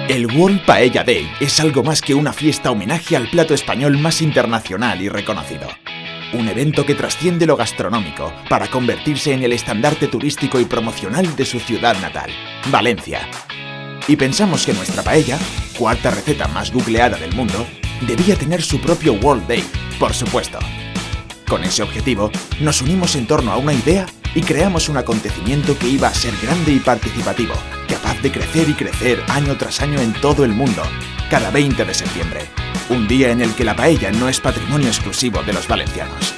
El World Paella Day es algo más que una fiesta homenaje al plato español más internacional y reconocido. Un evento que trasciende lo gastronómico para convertirse en el estandarte turístico y promocional de su ciudad natal, Valencia. Y pensamos que nuestra paella, cuarta receta más googleada del mundo, debía tener su propio World Day, por supuesto. Con ese objetivo, nos unimos en torno a una idea y creamos un acontecimiento que iba a ser grande y participativo, capaz de crecer y crecer año tras año en todo el mundo, cada 20 de septiembre. Un día en el que la paella no es patrimonio exclusivo de los valencianos.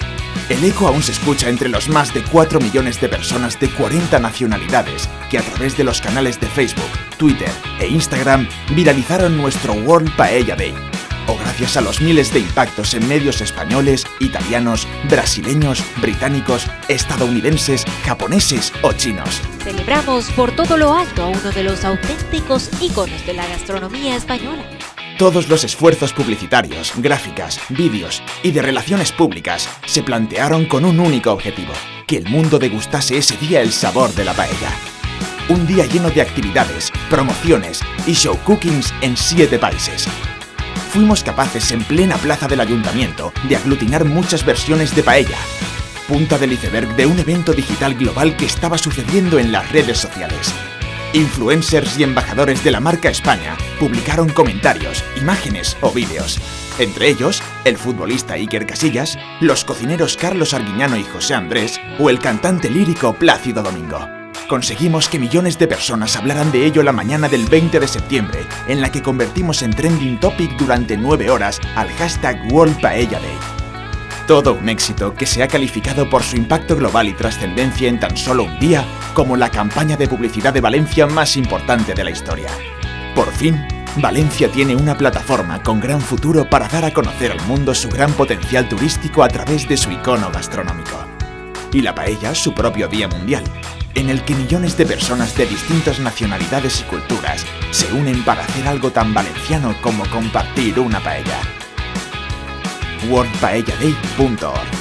El eco aún se escucha entre los más de 4 millones de personas de 40 nacionalidades que a través de los canales de Facebook, Twitter e Instagram viralizaron nuestro World Paella Day. O gracias a los miles de impactos en medios españoles, italianos, brasileños, británicos, estadounidenses, japoneses o chinos. Celebramos por todo lo alto a uno de los auténticos íconos de la gastronomía española. Todos los esfuerzos publicitarios, gráficas, vídeos y de relaciones públicas se plantearon con un único objetivo: que el mundo degustase ese día el sabor de la paella. Un día lleno de actividades, promociones y show cookings en 7 países. Fuimos capaces en plena plaza del ayuntamiento de aglutinar muchas versiones de paella, punta del iceberg de un evento digital global que estaba sucediendo en las redes sociales. Influencers y embajadores de la marca España publicaron comentarios, imágenes o vídeos. Entre ellos, el futbolista Iker Casillas, los cocineros Carlos Arguiñano y José Andrés o el cantante lírico Plácido Domingo. Conseguimos que millones de personas hablaran de ello la mañana del 20 de septiembre, en la que convertimos en trending topic durante 9 horas al hashtag World Paella Day. Todo un éxito que se ha calificado por su impacto global y trascendencia en tan solo un día como la campaña de publicidad de Valencia más importante de la historia. Por fin, Valencia tiene una plataforma con gran futuro para dar a conocer al mundo su gran potencial turístico a través de su icono gastronómico. Y la paella su propio día mundial, en el que millones de personas de distintas nacionalidades y culturas se unen para hacer algo tan valenciano como compartir una paella. worldpaelladay.org